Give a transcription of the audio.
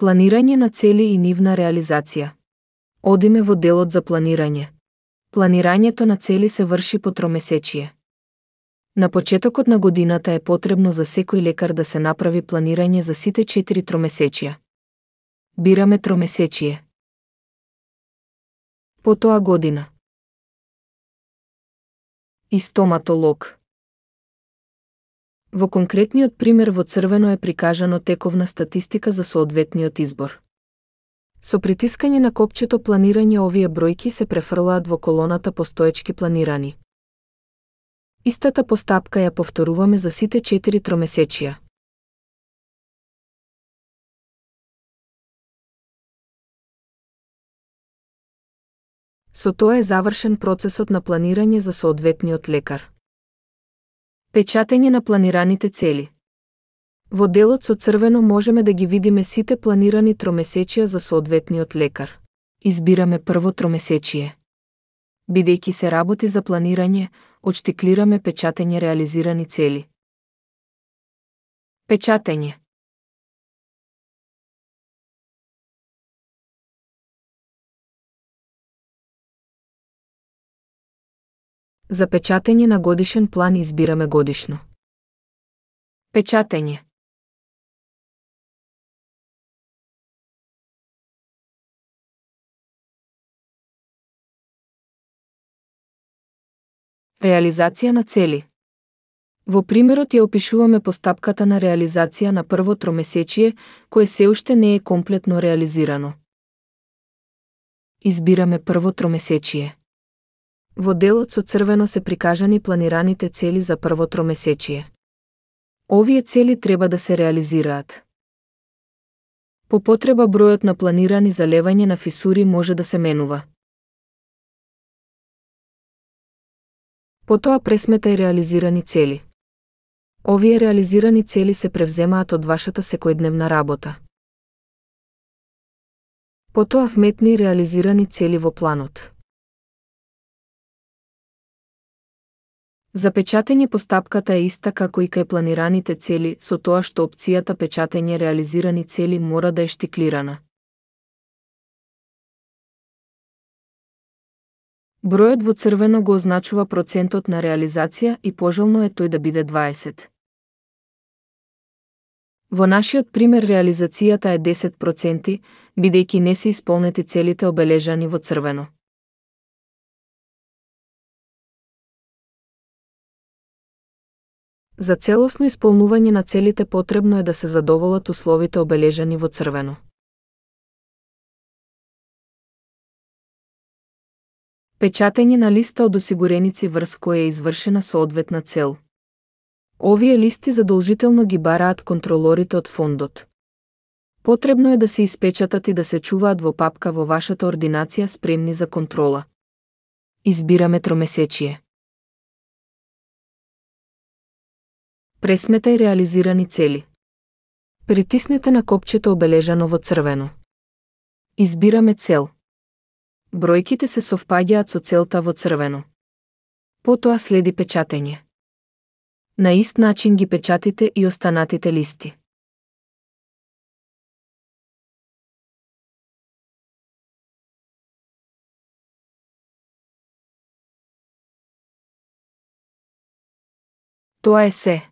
Планирање на цели и нивна реализација. Одиме во делот за планирање. Планирањето на цели се врши по тромесечие. На почетокот на годината е потребно за секој лекар да се направи планирање за сите 4 тромесечија. Бираме тромесечие. Потоа година. И стоматолог. Во конкретниот пример во црвено е прикажано тековна статистика за соодветниот избор. Со притискање на копчето планирање овие бројки се префрлаат во колоната постоечки планирани. Истата постапка ја повторуваме за сите 4 тромесечија. Со тоа е завршен процесот на планирање за соодветниот лекар. Печатење на планираните цели. Во делот со црвено можеме да ги видиме сите планирани тромесечија за соодветниот лекар. Избираме прво тромесечие. Бидејќи се работи за планирање, отштиклираме печатење реализирани цели. Печатење. За печатење на годишен план избираме годишно. Печатење. Реализација на цели. Во примерот ја опишуваме постапката на реализација на прво тромесечие, кое се уште не е комплетно реализирано. Избираме прво тромесечие. Во делот со црвено се прикажани планираните цели за прво тромесечие. Овие цели треба да се реализираат. По потреба бројот на планирани залевање на фисури може да се менува. Потоа пресметај реализирани цели. Овие реализирани цели се превземаат од вашата секојдневна работа. Потоа вметни реализирани цели во планот. За печатење постапката е иста како и кај планираните цели, со тоа што опцијата печатење реализирани цели мора да е штиклирана. Бројот во црвено го означува процентот на реализација и пожелно е тој да биде 20. Во нашиот пример реализацијата е 10%, бидејќи не се исполнети целите обележани во црвено. За целосно исполнување на целите потребно е да се задоволат условите обележани во црвено. Печатење на листа од осигуреници врз која е извршена соодветна цел. Овие листи задолжително ги бараат контролорите од фондот. Потребно е да се испечатат и да се чуваат во папка во вашата ординација спремни за контрола. Избираме тромесечие. Пресметај реализирани цели. Притиснете на копчето обележано во црвено. Избираме цел. Бројките се совпаѓаат со целта во црвено. Потоа следи печатење. На ист начин ги печатите и останатите листи. Тоа е се.